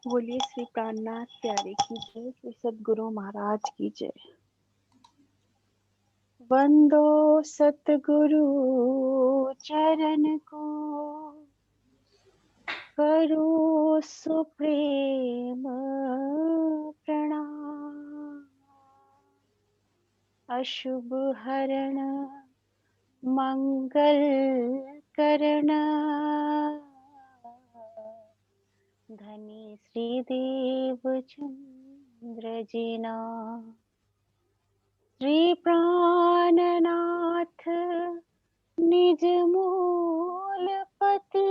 बोलिए श्री प्राणनाथ प्यारे की जय, श्री सद्गुरु महाराज की जय। वंदो सतगुरु चरण को, करो सुप्रेम प्रणाम। अशुभ हरण मंगल करण, धनी श्रीदेव चंद्र जिना। श्री प्राणनाथ निज मूल पति,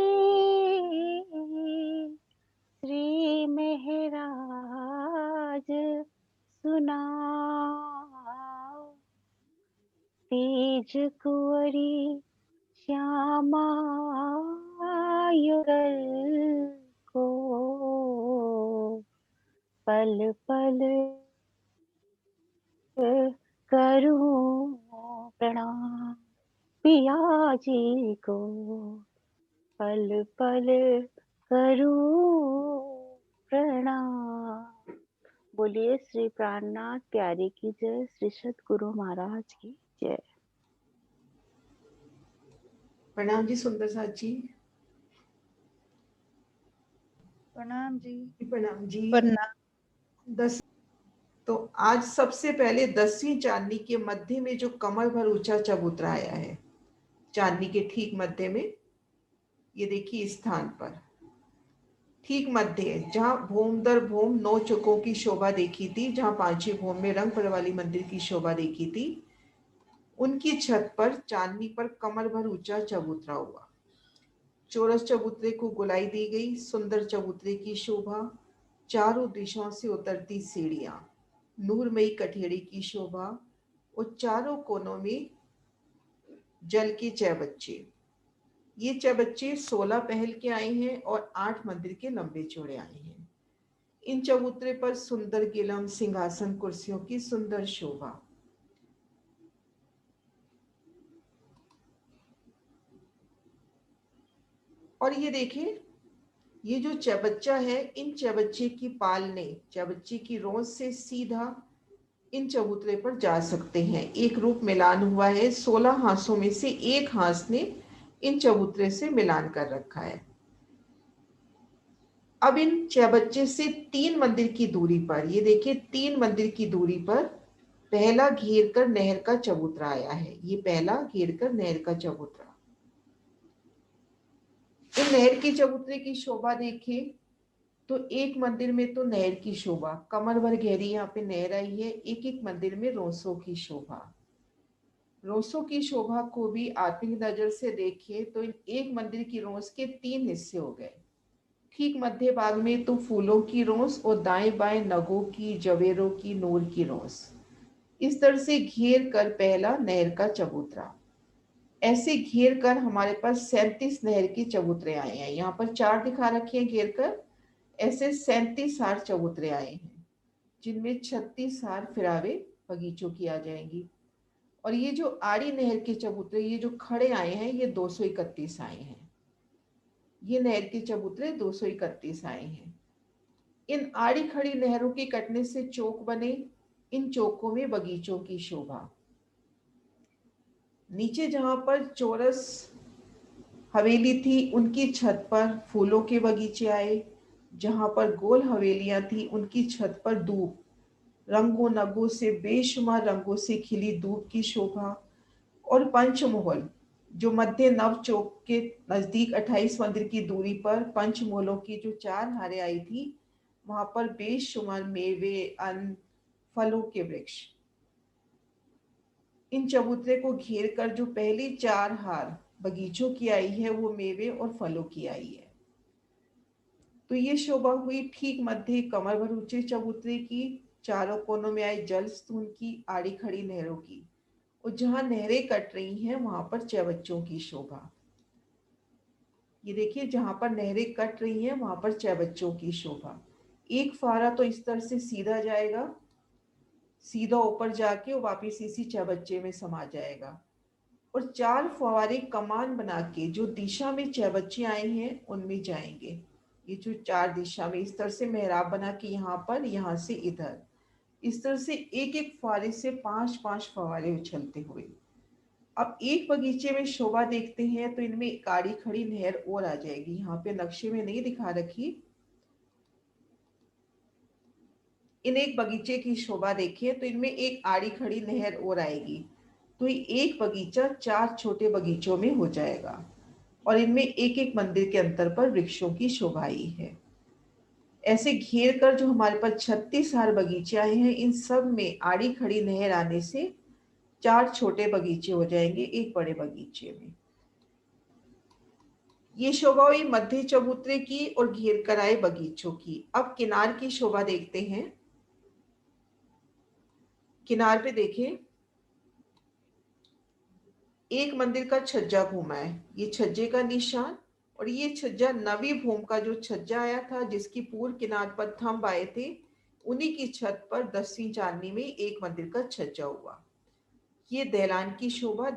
श्री महराज सुनाओ। तेज कुंवरी श्यामा युगल को, पल पल करूं प्रणाम। पिया जी को पल पल करूं प्रणाम। बोलिए श्री प्राणनाथ प्यारे की जय, श्री सद्गुरु महाराज की जय। प्रणाम जी सुंदर साथ जी। प्रणाम जी। प्रणाम जी। प्रणाम। 10 तो आज सबसे पहले 10वीं चांदनी के मध्य में जो कमर भर ऊंचा चबूतरा आया है, चांदनी के ठीक मध्य में, ये देखिए इस स्थान पर ठीक मध्य, जहाँ भूम दर भूम 9 चौकों की शोभा देखी थी, जहाँ 5वीं भूम में रंगपुर वाली मंदिर की शोभा देखी थी, उनकी छत पर चांदनी पर कमर भर ऊंचा चबूतरा हुआ। चौरस चबूतरे को गुलाई दी गई, सुंदर चबूतरे की शोभा, चारों दिशाओं से उतरती सीढ़ियां, नूरमयी कठेड़ी की शोभा और चारों कोनों में जल के चौबच्चे। ये चौबच्चे 16 पहल के आए हैं और 8 मंदिर के लंबे चौड़े आए हैं। इन चबूतरे पर सुंदर गिलम, सिंहासन, कुर्सियों की सुंदर शोभा। और ये देखिए, ये जो चबच्चा है, इन चबच्चे की पाल ने चबच्चे की रोज से सीधा इन चबूतरे पर जा सकते हैं। एक रूप मिलान हुआ है, 16 हांसों में से एक हांस ने इन चबूतरे से मिलान कर रखा है। अब इन चबच्चे से 3 मंदिर की दूरी पर, ये देखिए 3 मंदिर की दूरी पर पहला घेर कर नहर का चबूतरा आया है। ये पहला घेर कर नहर का चबूतरा। इन नहर के चबूतरे की शोभा देखिए, तो एक मंदिर में तो नहर की शोभा, कमर भर गहरी यहाँ पे नहर आई है। एक एक मंदिर में रोसों की शोभा। रोसों की शोभा को भी आत्मिक नजर से देखिए तो इन एक मंदिर की रोस के 3 हिस्से हो गए। ठीक मध्य भाग में तो फूलों की रोस और दाएं बाएं नगों की, जवेरों की, नूर की रोस। इस तरह से घेर कर पहला नहर का चबूतरा। ऐसे घेर कर हमारे पास 37 नहर के चबूतरे आए हैं। यहाँ पर 4 दिखा रखे हैं घेर कर, ऐसे 37 हार चबूतरे आए हैं, जिनमें 36 हार फिरावे बगीचों की आ जाएंगी। और ये जो आड़ी नहर के चबूतरे, ये जो खड़े आए हैं, ये 231 आए हैं। ये नहर के चबूतरे 231 आए हैं। इन आड़ी खड़ी नहरों के कटने से चौक बने, इन चौकों में बगीचों की शोभा। नीचे जहां पर चौरस हवेली थी, उनकी छत पर फूलों के बगीचे आए। जहां पर गोल हवेलियां थी, उनकी छत पर दूब, रंगों नगों से, बेशुमार रंगों से खिली दूब की शोभा। और पंचमोहल, जो मध्य नव चौक के नजदीक 28 मंदिर की दूरी पर पंचमोहलों की जो 4 हारें आई थी, वहां पर बेशुमार मेवे, अन्न, फलों के वृक्ष। इन चबूतरे को घेर कर जो पहली 4 हार बगीचों की आई है, वो मेवे और फलों की आई है। तो ये शोभा हुई ठीक मध्य कमर भर ऊंचे चबूतरे की, चारों कोनों में आई जल स्तून की, आड़ी खड़ी नहरों की, और जहां नहरें कट रही हैं वहां पर चौबच्चों की शोभा। ये देखिए, जहां पर नहरें कट रही हैं वहां पर चौबच्चों की शोभा। एक फुहारा तो इस तरह से सीधा जाएगा, सीधा ऊपर जाके और वापिस इसी चौबच्चे में समा जाएगा। और 4 फुहारे कमान बना के जो दिशा में चौबच्चे आए हैं उनमें जाएंगे। ये जो 4 दिशा में इस तरह से मेहराब बना के यहाँ पर, यहाँ से इधर, इस तरह से एक एक फुहारे से 5-5 फुहारे उछलते हुए। अब एक बगीचे में शोभा देखते हैं तो इनमें एक आड़ी खड़ी नहर और आ जाएगी। यहाँ पे नक्शे में नहीं दिखा रखी। इन एक बगीचे की शोभा देखिए तो इनमें एक आड़ी खड़ी नहर और आएगी, तो ये एक बगीचा 4 छोटे बगीचों में हो जाएगा और इनमें एक एक मंदिर के अंतर पर वृक्षों की शोभा आई है। ऐसे घेर कर जो हमारे पास 36 हार बगीचे आए हैं, इन सब में आड़ी खड़ी नहर आने से 4 छोटे बगीचे हो जाएंगे एक बड़े बगीचे में। ये शोभा हुई मध्य चबूतरे की और घेर कर आए बगीचों की। अब किनार की शोभा देखते हैं। किनार पे देखें, एक मंदिर का छज्जा घूमा है, ये छज्जे का निशान, और ये छज्जा नवी भूमि का जो छज्जा आया था जिसकी पूर्व किनार पर थंब आए थे, उन्हीं की छत पर 10वीं चांदनी में एक मंदिर का छज्जा हुआ। ये दहलान की शोभा,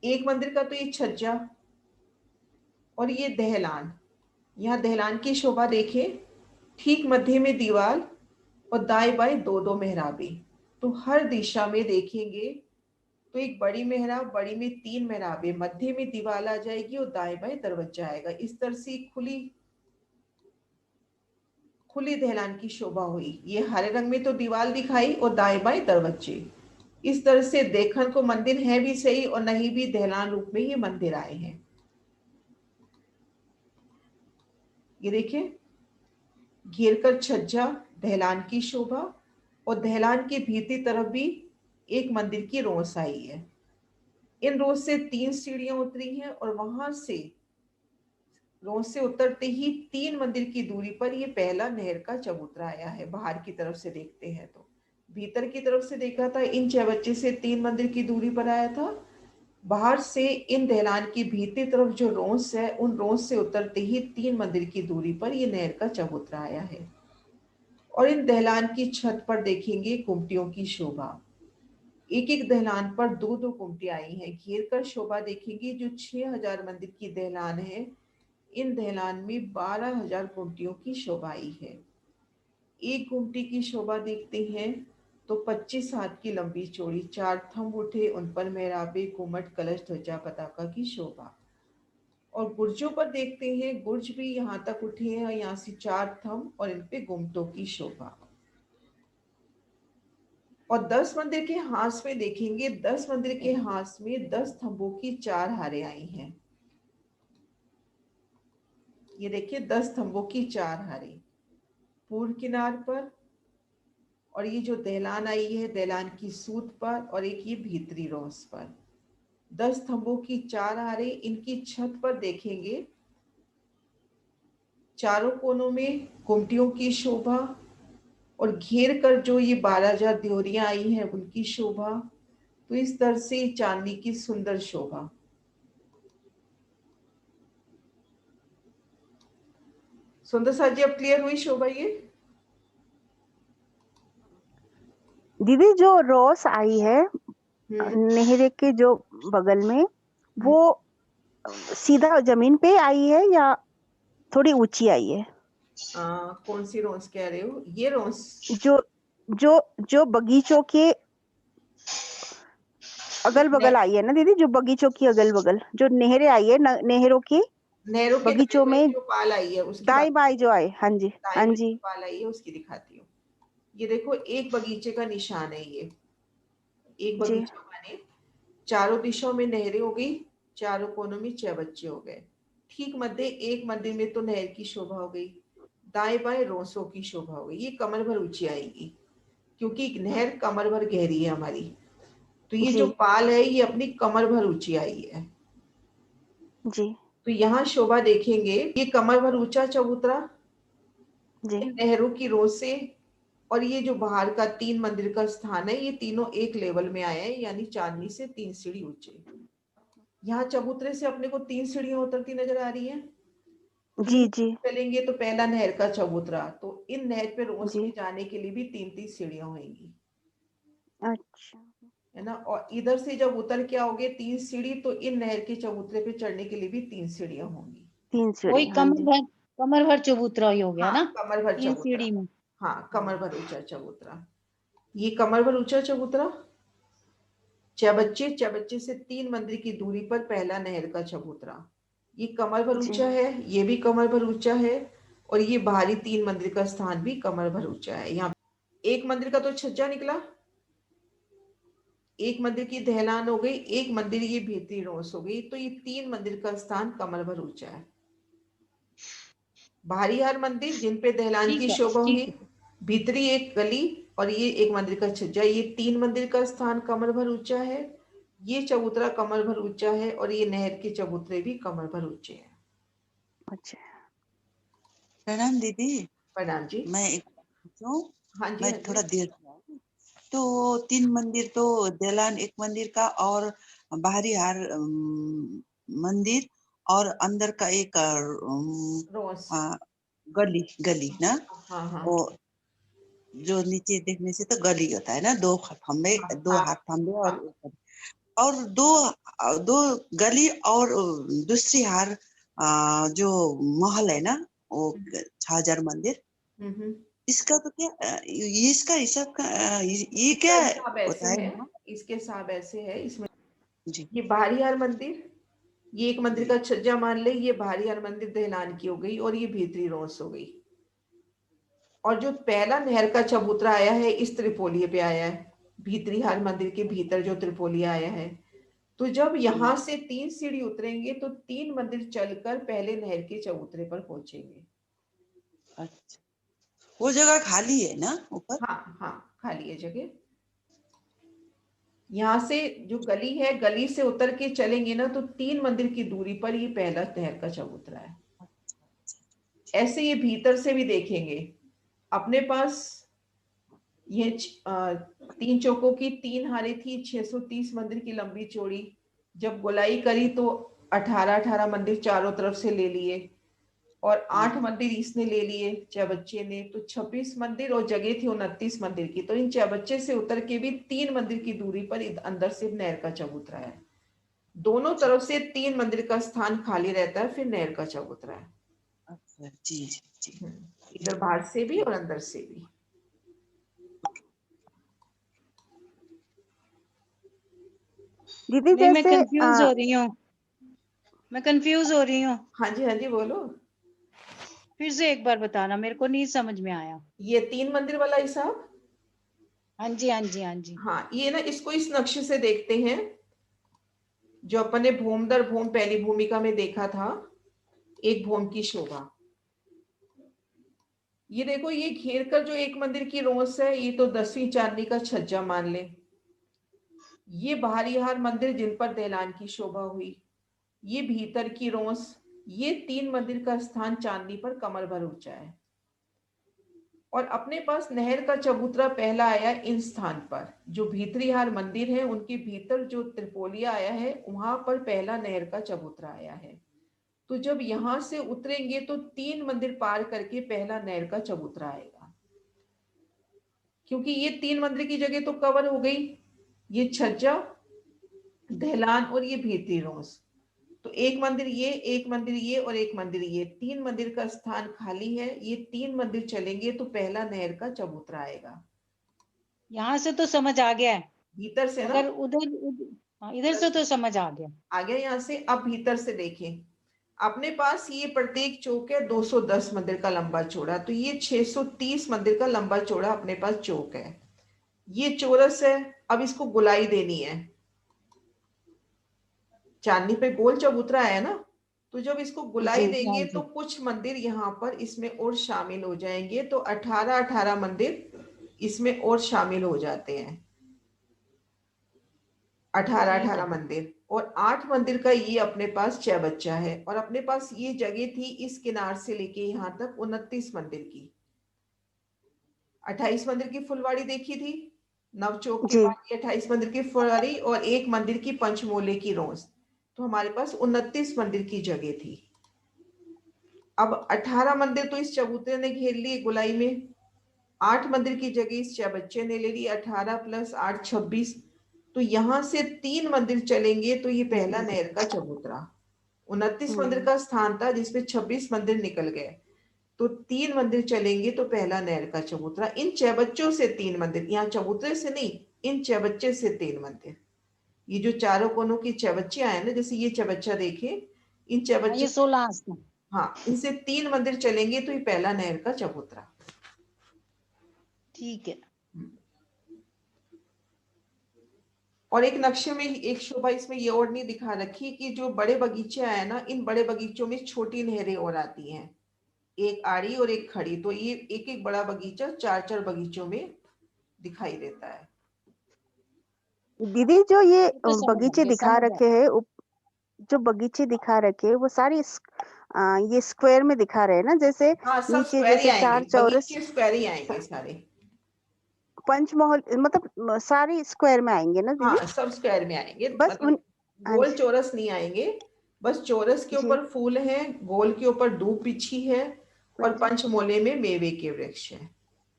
एक मंदिर का तो ये छज्जा और ये दहलान। यहाँ दहलान की शोभा देखें, ठीक मध्य में दीवार और दाएं बाएं 2-2 मेहराबें। तो हर दिशा में देखेंगे तो एक बड़ी मेहराब, बड़ी में 3 मेहराबें, मध्य में दीवार आ जाएगी और दाएं बाएं दरवाजा आएगा। इस तरह से खुली दहलान की शोभा हुई। ये हरे रंग में तो दीवार दिखाई और दाएं बाएं दरवाजे। इस तरह से देखन को मंदिर है भी सही और नहीं भी दहलान रूप में ये मंदिर आए हैं। ये देखिए, घेर कर छज्जा, दहलान की शोभा, और दहलान के भीतरी तरफ भी एक मंदिर की रोस आई है। इन रोस से 3 सीढ़ियां उतरी हैं और वहां से रोज से उतरते ही 3 मंदिर की दूरी पर ये पहला नहर का चबूतरा आया है। बाहर की तरफ से देखते हैं तो, भीतर की तरफ से देखा था इन 6 बच्चे से 3 मंदिर की दूरी पर आया था। बाहर से इन दहलान की भीतरी तरफ जो रोस है, उन रोस से उतरते ही 3 मंदिर की दूरी पर ये नहर का चबूतरा आया है। और इन दहलान की छत पर देखेंगे कुमटियों की शोभा। एक एक दहलान पर 2-2 कुमटियां आई हैं। घेर कर शोभा देखेंगे, जो 6000 मंदिर की दहलान है, इन दहलान में 12,000 गुमटियों की शोभा आई है। एक गुमटी की शोभा देखते हैं तो 25 हाथ की लंबी चौड़ी, 4 थंब उठे, उन पर मेहराबे, घुमट, कलश, ध्वजा, पताका की शोभा। और गुर्जों पर देखते हैं, गुर्ज भी यहाँ तक उठे हैं, यहाँ से 4 थंब और इन पे गुमटों की शोभा। और 10 मंदिर के हास में देखेंगे, 10 मंदिर के हास में 10 थंबों की 4 हारें आई हैं। ये देखिए, 10 थंबों की 4 हारें पूर्व किनार पर, और ये जो दहलान आई है दहलान की सूत पर, और एक ये भीतरी रोस पर 10 थंबों की 4 हारें। इनकी छत पर देखेंगे, चारों कोनों में कुमटियों की शोभा, और घेर कर जो ये 12,000 दियोरियां आई हैं उनकी शोभा। तो इस तरह से चांदी की सुंदर शोभा। सुंदर सा जी, अब क्लियर हुई शोभा ये? दीदी जो रोस आई है नहर के जो बगल में, वो सीधा जमीन पे आई है या थोड़ी ऊंची आई है? कौन सी रोस कह रहे हो? ये रोस जो जो जो बगीचों के अगल बगल आई है ना दीदी, जो बगीचों की अगल बगल जो नहरें आई है, नहरों की नहरों के बगीचों में जो पाल आई है उसकी दाई बाई जो आए। हाँ जी, हाँ दाएं जी, पाल आई है उसकी दिखाती हूँ। ये देखो, एक बगीचे का निशान है ये। एक जी, बगीचा माने चारों दिशाओं में नहरें हो गई, चारों कोनों में 6 बच्चे हो गए। ठीक मध्य एक मंदिर में तो नहर की शोभा हो गई, दाएं बाएं रोसों की शोभा हो गई। ये कमर भर ऊंची आएगी क्योंकि नहर कमर भर गहरी है हमारी। तो ये जो जी, पाल है ये अपनी कमर भर ऊंची आई है। जी, तो यहाँ शोभा देखेंगे, ये कमर भर ऊंचा चबूतरा, जी। इन नहरों की रोज से, और ये जो बाहर का 3 मंदिर का स्थान है, ये तीनों एक लेवल में आया है, यानी चांदनी से 3 सीढ़ी ऊंचे। यहाँ चबूतरे से अपने को 3 सीढ़ियां उतरती नजर आ रही हैं। जी, 3 जी, चलेंगे तो पहला नहर का चबूतरा, तो इन नहर पे रोज जी। में जाने के लिए भी 3-3 सीढ़ियां होंगी, अच्छा, है ना। और इधर से जब उतर के आओगे 3 सीढ़ी, तो इन नहर के चबूतरे पे चढ़ने के लिए भी 3 सीढ़ियां होंगी। 3 वही सीढ़ी, हाँ जी। कमर भर चबूतरा ही हो गया हाँ, ना, कमर भर 3 चबूतरा। सीढ़ी में। हाँ, कमर भर ऊंचा चबूतरा। ये कमर भर ऊंचा चबूतरा चबच्चे से 3 मंदिर की दूरी पर पहला नहर का चबूतरा। ये कमर भर जी। ऊंचा है, ये भी कमर भर ऊंचा है, और ये बाहरी 3 मंदिर का स्थान भी कमर भर ऊंचा है। यहाँ एक मंदिर का तो छज्जा निकला, एक मंदिर की दहलान हो गई, एक मंदिर ये भीतरी रोस हो गई, तो ये 3 मंदिर का स्थान कमर भर ऊंचा है। बाहरी हर मंदिर जिन पे दहलान ठीक की है, शोभा हुई, ठीक है। भीतरी एक गली और ये एक मंदिर का छज्जा, ये 3 मंदिर का स्थान कमर भर ऊंचा है। ये चबूतरा कमर भर ऊंचा है और ये नहर के चबूतरे भी कमर भर ऊंचे हैं। अच्छा। प्रणाम दीदी। प्रणाम जी। मैं एक पूछूं? हाँ जी, मैं हाँ थोड़ा जी। देर से आई। तो 3 मंदिर तो दलान एक मंदिर का और बाहरी हार मंदिर और अंदर का एक रोज। गली गली ना, हाँ हाँ वो जो नीचे देखने से तो गली होता है ना, 2 खंबे, हाँ 2 हाँ हाथ खंबे हाँ और दो गली और दूसरी हार जो महल है ना, वो 6000 मंदिर। हम्म। इसका तो क्या ये इसका हिसाब का ये इसका क्या हिसाब ऐसे होता है है, यहाँ? इसके हिसाब ऐसे है इसमें। जी ये बाहरी हर मंदिर, ये एक मंदिर का छज्जा मान ले, ये बाहरी हर मंदिर दहलान की हो गई और ये भीतरी रोस हो गई। और जो पहला नहर का चबूतरा आया है इस त्रिपोलिये पे आया है, भीतरी हर मंदिर के भीतर जो त्रिपोलिया आया है। तो जब यहाँ से 3 सीढ़ी उतरेंगे तो 3 मंदिर चलकर पहले नहर के चबूतरे पर पहुंचेंगे। अच्छा, वो जगह खाली है ना ऊपर? हाँ हाँ, खाली है जगह। यहाँ से जो गली है, गली से उतर के चलेंगे ना तो 3 मंदिर की दूरी पर ये पहला नहर का चबूतरा है। ऐसे ये भीतर से भी देखेंगे अपने पास। ये 3 चौकों की 3 हारे थी, 630 मंदिर की लंबी चौड़ी। जब गोलाई करी तो 18 मंदिर चारों तरफ से ले लिए और 8 मंदिर इसने ले लिए चबच्चे ने, तो 26 मंदिर और जगह थी 29 मंदिर की। तो इन चबच्चे से उतर के भी 3 मंदिर की दूरी पर अंदर से नहर का चबूतरा है। दोनों तरफ से 3 मंदिर का स्थान खाली रहता है, फिर नहर का चबूतरा है। अच्छा जी जी जी। इधर बाहर से भी और अंदर से भी। दीदी नहीं, मैं जैसे कंफ्यूज हो रही हूँ, मैं कंफ्यूज हो रही हूँ। हाँ जी, हाँ जी, बोलो। फिर से एक बार बताना, मेरे को नहीं समझ में आया। ये 3 मंदिर वाला हिसाब। हाँ जी, हाँ जी, हाँ जी। हाँ, ये ना इसको इस नक्शे से देखते हैं जो अपन ने भूम दर भूम पहली भूमिका में देखा था, एक भूम की शोभा। ये देखो, ये घेर कर जो एक मंदिर की रोस है, ये तो 10वीं चांदनी का छज्जा मान ले। ये बाहरी हार मंदिर जिन पर दहलान की शोभा हुई, ये भीतर की रोस, ये 3 मंदिर का स्थान चांदनी पर कमर भर ऊंचा है। और अपने पास नहर का चबूतरा पहला आया इन स्थान पर, जो भीतरी हार मंदिर है उनके भीतर जो त्रिपोलिया आया है वहां पर पहला नहर का चबूतरा आया है। तो जब यहां से उतरेंगे तो 3 मंदिर पार करके पहला नहर का चबूतरा आएगा। क्योंकि ये 3 मंदिर की जगह तो कवर हो गई, ये छज्जा, दहलान और ये भीतरी रोस। तो एक मंदिर ये, एक मंदिर ये और एक मंदिर ये, 3 मंदिर का स्थान खाली है। ये 3 मंदिर चलेंगे तो पहला नहर का चबूतरा आएगा। यहाँ से तो समझ आ गया है, भीतर से ना, मगर हाँ, इधर से तो समझ आ गया। आ गया यहाँ से। अब भीतर से देखें, अपने पास ये प्रत्येक चौक है 210 मंदिर का लंबा चौड़ा, तो ये 630 मंदिर का लंबा चौड़ा अपने पास चौक है। ये चौरस है। अब इसको गोलाई देनी है, चांदनी पे गोल चबूतरा है ना, तो जब इसको गुलाई जी। हाँ देंगे तो जी। कुछ मंदिर यहाँ पर इसमें और शामिल हो जाएंगे। तो 18 मंदिर इसमें और शामिल हो जाते हैं। 18 ठीक है। मंदिर और 8 मंदिर का ये अपने पास चौबच्चा है। और अपने पास ये जगह थी इस किनार से लेके यहाँ तक 29 मंदिर की। 28 मंदिर की फुलवाड़ी देखी थी, नवचौक के जी। बाद 28 मंदिर की फुलवाड़ी और एक मंदिर की पंचमोले की रोज। तो हमारे पास 29 मंदिर की जगह थी। अब 18 मंदिर तो इस चबूतरे ने घेर लिए गुलाई में, 8 मंदिर की जगह इस चबच्चे ने ले ली, 18 + 8 26। तो यहां से 3 मंदिर चलेंगे तो ये पहला नहर का चबूतरा। 29 मंदिर का स्थान था जिसमें 26 मंदिर निकल गए, तो 3 मंदिर चलेंगे तो पहला नहर का चबूतरा। इन चौबच्चों से 3 मंदिर, यहाँ चबूतरे से नहीं, इन चौबच्चे से 3 मंदिर। ये जो चारों कोनों की चबच्चियां है ना, जैसे ये चबच्चा देखे, इन ये चबच्चे, 16 आसन। हाँ, इनसे 3 मंदिर चलेंगे तो ये पहला नहर का चबूतरा। ठीक है। और एक नक्शे में एक शोभा इसमें ये और नहीं दिखा रखी कि जो बड़े बगीचे है ना, इन बड़े बगीचों में छोटी नहरें और आती हैं, एक आड़ी और एक खड़ी, तो ये एक एक बड़ा बगीचा 4-4 बगीचों में दिखाई देता है। दीदी जो ये तो समझ आ बगीचे गया, दिखा समझ आ रखे हैं, जो बगीचे दिखा रखे हैं वो सारी ये स्क्वायर में दिखा रहे हैं ना, जैसे हाँ, सब नीचे स्क्वायर ही जैसे आएंगे, 4 चौरस बगीचे स्क्वायर ही आएंगे सारे। पंचमहल, मतलब सारी स्क्वायर में आएंगे ना दीदी? हाँ, सब स्क्वायर में आएंगे, बस मतलब हाँ गोल जी, चौरस नहीं आएंगे, बस चौरस के जी, ऊपर फूल है, गोल के ऊपर धूप बिछी है, हाँ और जी, पंचमोले में मेवे के वृक्ष है,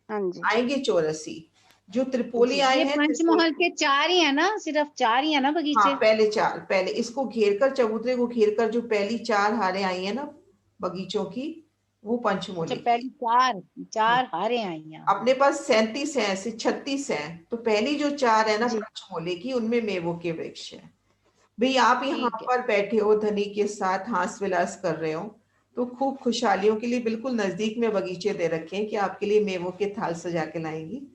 हाँ जी, आएंगे चौरसी। जो त्रिपोली जी, आए ये हैं, पंचमहल के 4 ही है ना, सिर्फ 4 ही है ना हाँ, बगीचे? पहले 4, पहले इसको घेर कर, चबूतरे को घेर कर जो पहली 4 हारें आई है ना बगीचों की, वो अच्छा, पंचमोले की। पहली 4 हाँ, 4 हारे आई यहाँ। अपने पास 37 है, ऐसे 36 है, तो पहली जो 4 है ना जी, पंचमोले की, उनमें मेवों के वृक्ष है। भाई आप यहाँ ठीक है। पर बैठे हो, धनी के साथ हास विलास कर रहे हो, तो खूब खुशहालियों के लिए बिल्कुल नजदीक में बगीचे दे रखे हैं कि आपके लिए मेवों के थाल सजा के लाएंगी,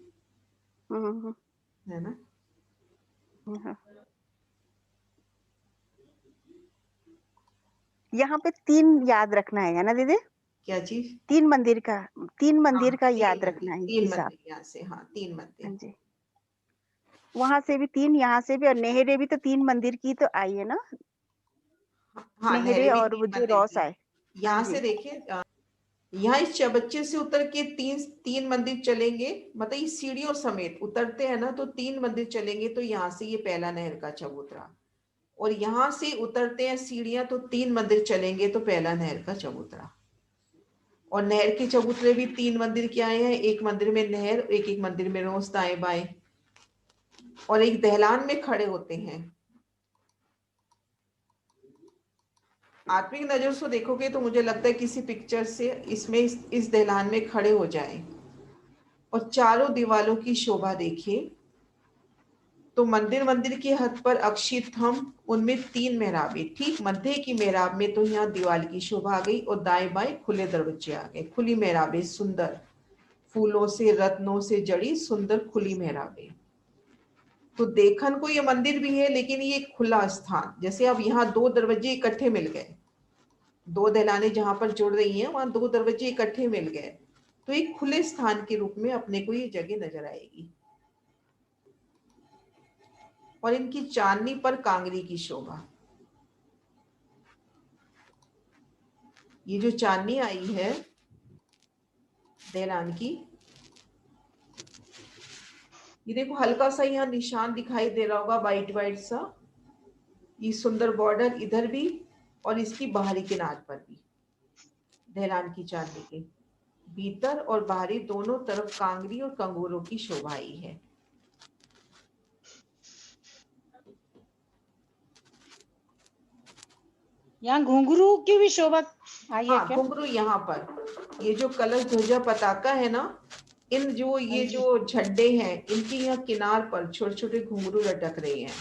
हम्म, है ना। हाँ। यहाँ पे 3 याद रखना है ना दीदी? क्या चीज? 3 मंदिर का, 3 हाँ, मंदिर का 3 याद मंदिर, रखना है 3 हिसाब। मंदिर यहाँ से, हाँ 3 हाँ मंदिर। जी, वहां से भी 3, यहाँ से भी, और नेहरे भी तो 3 मंदिर की तो आई है ना, हाँ, नेहरे नहरें भी और वो 3 जो मंदिर रॉस की। आए। हाँ यहाँ से जी, देखिए, यहाँ इस चबच्चे से उतर के 3 मंदिर चलेंगे, मतलब इस सीढ़ियों समेत उतरते हैं ना, तो 3 मंदिर चलेंगे तो यहाँ से ये पहला नहर का चबूतरा। और यहाँ से उतरते हैं सीढ़ियां तो 3 मंदिर चलेंगे तो पहला नहर का चबूतरा। और नहर के चबूतरे भी 3 मंदिर के आए हैं, एक मंदिर में नहर, एक एक मंदिर में रोज दाएं बाएं, और एक दहलान में खड़े होते हैं। आत्मिक नजर से देखोगे तो मुझे लगता है किसी पिक्चर से इसमें इस दहलान में खड़े हो जाएं, और चारों दीवालों की शोभा देखिए, तो मंदिर मंदिर की हद पर अक्षित थंब, उनमें 3 मेहराबें, ठीक मध्य की मेहराब में तो यहाँ दीवार की शोभा आ गई, और दाएं बाएं खुले दरवाजे आ गए, खुली मेहराबें, सुंदर फूलों से रत्नों से जड़ी सुंदर खुली मेहराबें। तो देखन को ये मंदिर भी है, लेकिन ये खुला स्थान, जैसे अब यहाँ 2 दरवाजे इकट्ठे मिल गए, 2 दहलाने जहां पर जुड़ रही हैं वहां 2 दरवाजे इकट्ठे मिल गए, तो एक खुले स्थान के रूप में अपने को ये जगह नजर आएगी। और इनकी चांदनी पर कांगरी की शोभा, ये जो चांदनी आई है दहलान की, ये देखो हल्का सा यहाँ निशान दिखाई दे रहा होगा, वाइट वाइट सा, ये सुंदर बॉर्डर इधर भी और इसकी बाहरी किनार पर भी, दहलान की चांदनी के भीतर और बाहरी दोनों तरफ कांगरी और कंगूरों की शोभा आई है। यहाँ घुंघरू की भी शोभा आई है हाँ, क्या? घुंघरू यहाँ पर, ये जो कलश ध्वजा पताका है ना, इन जो हाँ ये जी। जो झंडे हैं, इनकी यहाँ किनार पर छोटे छोटे घुंघरू लटक रहे हैं,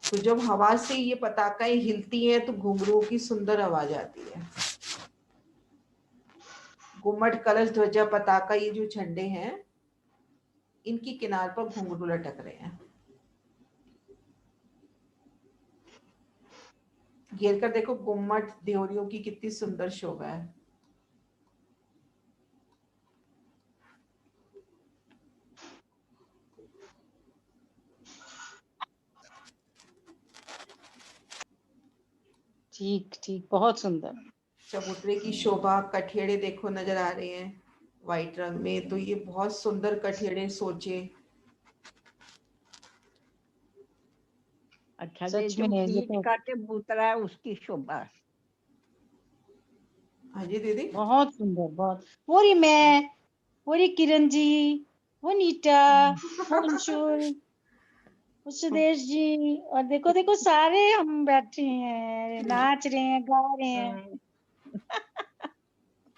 तो जब हवा से ये पताकाएं हिलती हैं तो घुंघरुओं की सुंदर आवाज आती है। गुम्मट, कलश, ध्वजा, पताका, ये जो झंडे हैं, इनकी किनार पर घुंघरू लटक रहे हैं। घेर कर देखो, गुम्मट देवरियों की कितनी सुंदर शोभा है। ठीक ठीक, बहुत सुंदर। चबूतरे की शोभा, कठेड़े देखो नजर आ रहे हैं व्हाइट रंग में, तो ये बहुत सुंदर कठेड़े सोचे। अच्छा, ये सच जो में ये बीच तो का चबूतरा है उसकी शोभा। हाँ जी दीदी। बहुत सुंदर, बहुत। वो रही मैं, वो रही किरण जी, वो नीता, वो अंशुल, सुदेश जी, और देखो देखो सारे हम बैठे हैं, नाच रहे हैं, गा रहे हैं।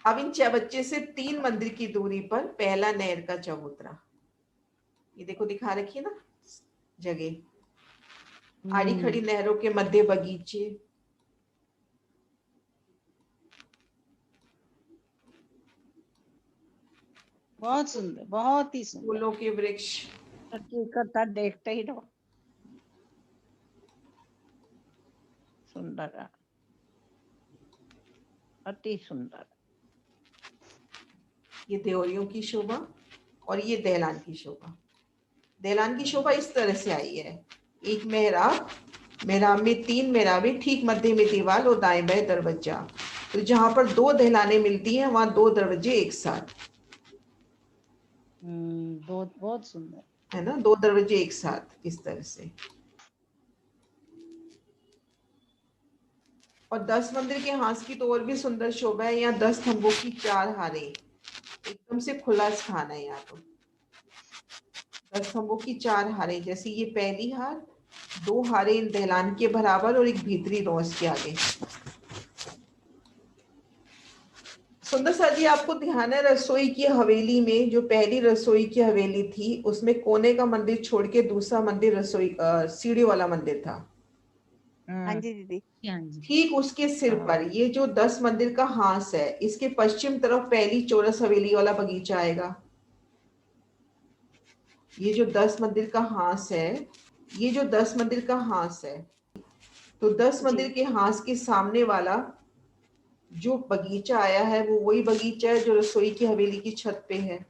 अब इन बच्चे से 3 मंदिर की दूरी पर पहला नहर का चबूतरा, ये देखो दिखा रखी है ना जगह, आड़ी खड़ी नहरों के मध्य बगीचे, बहुत सुंदर, बहुत ही सुंदर। फूलों के वृक्ष, हकीकत देखते ही रहो। सुंदर है, अति सुंदर। ये देवरियों की शोभा और ये दहलान की शोभा। दहलान की शोभा इस तरह से आई है, एक मेहराब, मेहराब में 3 मेहराबें, ठीक मध्य में दीवार और दाएं बाएं दरवाजा, तो जहां पर 2 दहलाने मिलती हैं वहां 2 दरवाजे एक साथ, बहुत बहुत सुंदर है ना, 2 दरवाजे एक साथ इस तरह से। और 10 मंदिर के हांस की तो और भी सुंदर शोभा है। यहाँ 10 खंभों की 4 हारें, एकदम से खुला स्थान है यहाँ तो। 10 खंभों की 4 हारें, जैसे ये पहली हार, 2 हारें इन दहलान के बराबर और एक भीतरी रोस के आगे। सुंदर सा जी, आपको ध्यान है रसोई की हवेली में, जो पहली रसोई की हवेली थी उसमें कोने का मंदिर छोड़ के दूसरा मंदिर रसोई सीढ़ी वाला मंदिर था। हाँ जी दीदी। हाँ जी। ठीक उसके सिर पर ये जो 10 मंदिर का हांस है, इसके पश्चिम तरफ पहली चौरस हवेली वाला बगीचा आएगा। ये जो 10 मंदिर का हांस है, ये जो 10 मंदिर का हांस है, तो 10 मंदिर के हांस के सामने वाला जो बगीचा आया है वो वही बगीचा है जो रसोई की हवेली की छत पे है।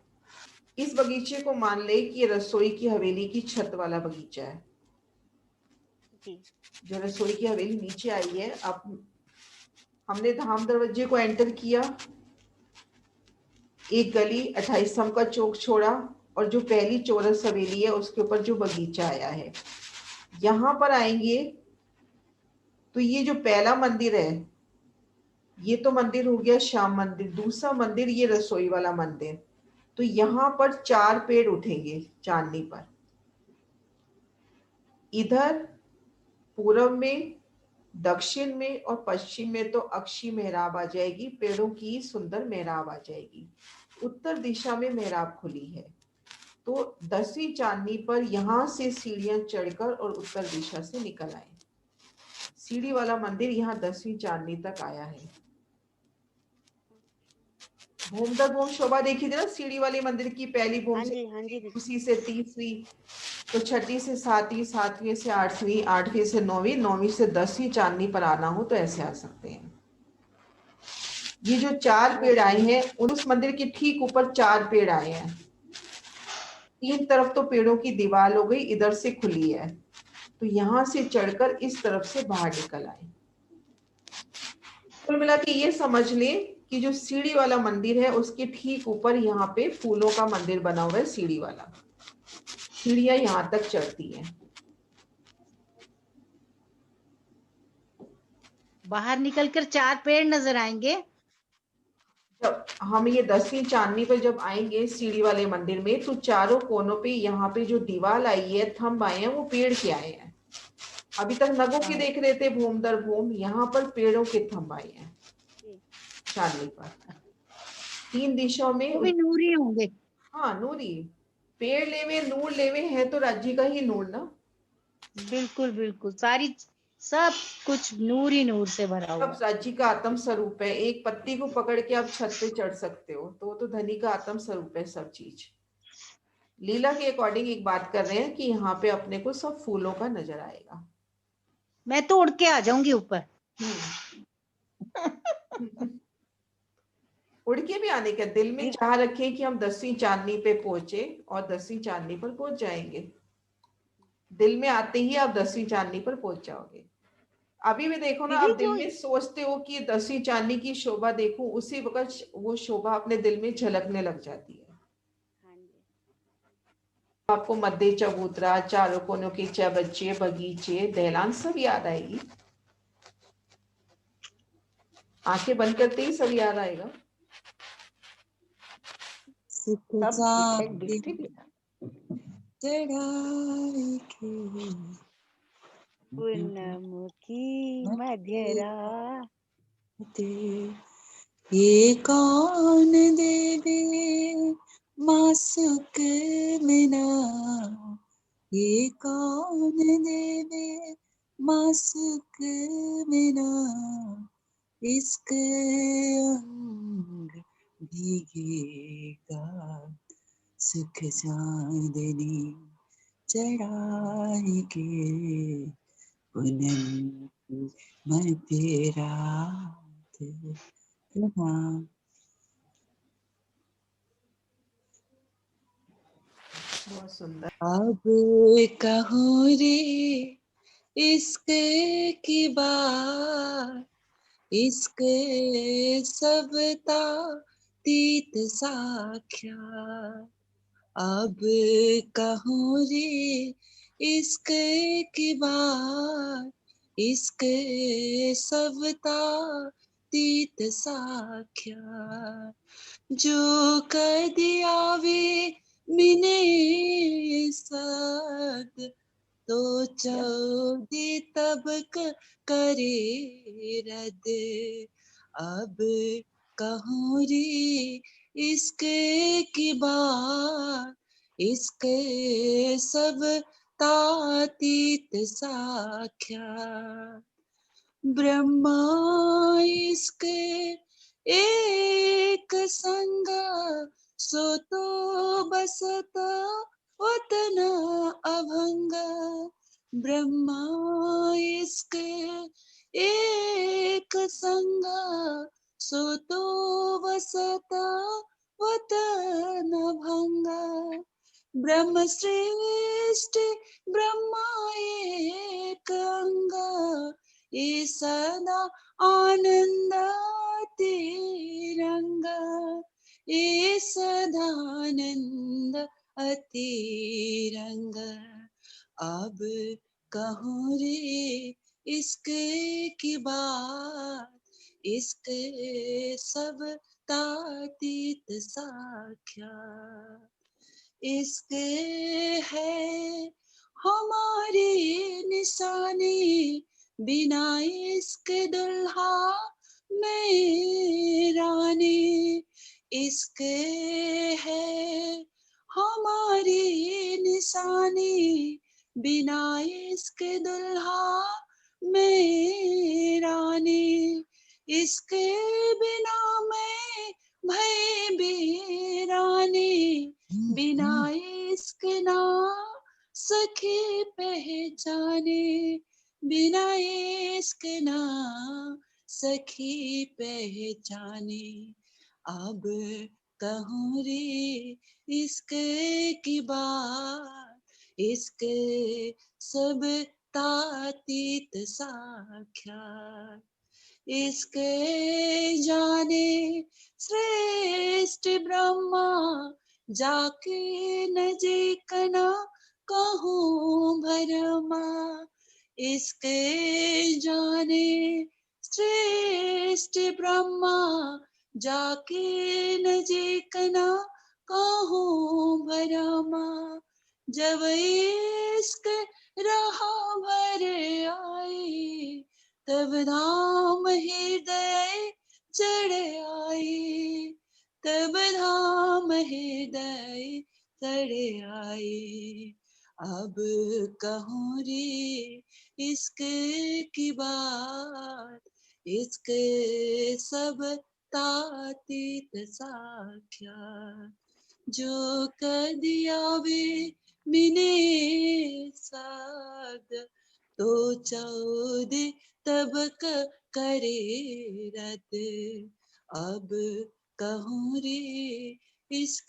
इस बगीचे को मान ले कि ये रसोई की हवेली की छत वाला बगीचा है। जो रसोई की हवेली नीचे आई है, अब हमने धाम दरवाजे को एंटर किया, एक गली 28 स्तंभ का चौक छोड़ा और जो पहली चौरस हवेली है उसके ऊपर जो बगीचा आया है, यहां पर आएंगे तो ये जो पहला मंदिर है, ये तो मंदिर हो गया श्याम मंदिर। दूसरा मंदिर ये रसोई वाला मंदिर, तो यहां पर 4 पेड़ उठेंगे चांदनी पर। इधर पूरब में, दक्षिण में और पश्चिम में तो अक्षी मेहराब आ जाएगी, पेड़ों की सुंदर मेहराब आ जाएगी। उत्तर दिशा में मेहराब खुली है, तो 10वीं चांदनी पर यहां से सीढ़ियां चढ़कर और उत्तर दिशा से निकल आए। सीढ़ी वाला मंदिर यहाँ 10वीं चांदनी तक आया है। भूम दर भूम शोभा देखी थी ना सीढ़ी वाले मंदिर की, पहली भूम से दूसरी से तीसरी, तो छठी से सातवीं, सातवीं से आठवीं, आठवीं से नौवीं, नौवीं से 10वीं चांदनी पर आना हो तो ऐसे आ सकते हैं। ये जो 4 पेड़ आए हैं, उस मंदिर के ठीक ऊपर 4 पेड़ आए हैं। 3 तरफ तो पेड़ों की दीवार हो गई, इधर से खुली है, तो यहां से चढ़कर इस तरफ से बाहर निकल आए। कुल मिला के ये समझ ले कि जो सीढ़ी वाला मंदिर है उसके ठीक ऊपर यहाँ पे फूलों का मंदिर बना हुआ है, सीढ़ी वाला। सीढ़ियां यहाँ तक चढ़ती हैं। बाहर निकलकर 4 पेड़ नजर आएंगे। जब हम ये 10वीं चांदनी पर जब आएंगे सीढ़ी वाले मंदिर में, तो चारों कोनों पे यहाँ पे जो दीवार आई है, थंब आए हैं, वो पेड़ के आए हैं। अभी तक नगों के देख रहे थे भूम दर भूम, यहाँ पर पेड़ों के थंब आए हैं चांदनी पर। 3 दिशाओं में वो भी नूरी होंगे। हाँ नूरी, पेड़ लेवे नूर लेवे है तो राज्य का ही नूर ना। बिल्कुल बिल्कुल, सारी सब कुछ नूर ही नूर से भरा हुआ अब राज्य का आत्म स्वरूप है। एक पत्ती को पकड़ के आप छत पे चढ़ सकते हो, तो वो तो धनी का आत्म स्वरूप है सब चीज। लीला के अकॉर्डिंग एक बात कर रहे हैं कि यहाँ पे अपने को सब फूलों का नजर आएगा। मैं तो उड़ के आ जाऊंगी ऊपर। उड़ के भी आने का दिल में चाह रखे कि हम 10वीं चांदनी पे पहुंचे और 10वीं चांदनी पर पहुंच जाएंगे। दिल में आते ही आप 10वीं चांदनी पर पहुंच जाओगे। अभी भी देखो ना, आप दिल में सोचते हो कि 10वीं चांदनी की शोभा देखूं, उसी वक्त वो शोभा अपने दिल में झलकने लग जाती है। आपको मध्य चबूतरा, चारों कोनों के चबच्चे, बगीचे, दहलान सब याद आएगी। आंखें बंद करते ही सब याद आएगा। सब दिखते दिखते भी ना। चढ़ाई के पूनम की मध्यरा ये कौन देवे मासुक मिना, ये कौन देवे मासुक मिना, इश्क अंग भीगेगा सुख चांदनी चढ़ाई के पूनम मध्य रात। हाँ, बहुत सुंदर। अब कहो रे इश्क की बात, इश्क सबता तीत साख्या। अब कहो रे इश्क की बात, इश्क सबता तीत साख्या। जो कर दिया वे मिने सद, तो चौदह तब करे रद। अब कहूँ रे इश्क की बात, इश्क सब तातीत साख्या। ब्रह्मा इश्क एक संग, सो तो बसत वतन अभंग। ब्रह्मा इश्क एक संग, सो तो बसत वतन भंग। ब्रह्म श्रेष्ठ ब्रह्मा एक अंग, ये सदा आनंद तिरंग, ये सदा आनंद अतिरंग। अब कहूँ रे इश्क की बात, इश्क सब तातीत साख्या। इश्क है हमारी निशानी, बिना इश्क दुल्हा मेरा ने। इश्क है हमारी निशानी, बिना इश्क दुल्हा मेरा ने। इश्क बिना मैं भय वीरानी, बिना इश्क ना सखी पहचाने, बिना इश्क ना सखी पहचाने। अब कहूँ रे इश्क की बात, इश्क सब तातीत साख्या। इश्क जाने श्रेष्ठ ब्रह्मा, जाके नजीक न कहूँ भरमा। इश्क जाने श्रेष्ठ ब्रह्मा, जाके नजीक न कहूँ भरमा। जब इश्क रहा भर आई, तब धाम हृदय चढ़ आई, तब धाम हृदय चढ़ आई। अब कहूँ रे इश्क की बात, इश्क सब तातीत साख्या। जो कर दिया वे मिने साद, तो चौदह तब करे रद। अब कहूँ रे इश्क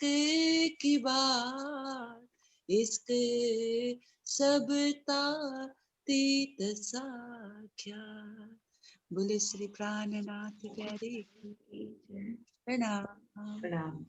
की बात, इश्क सब तातीत साख्या। बोले श्री प्राणनाथ प्यारे की जय। प्रणाम। प्रणाम।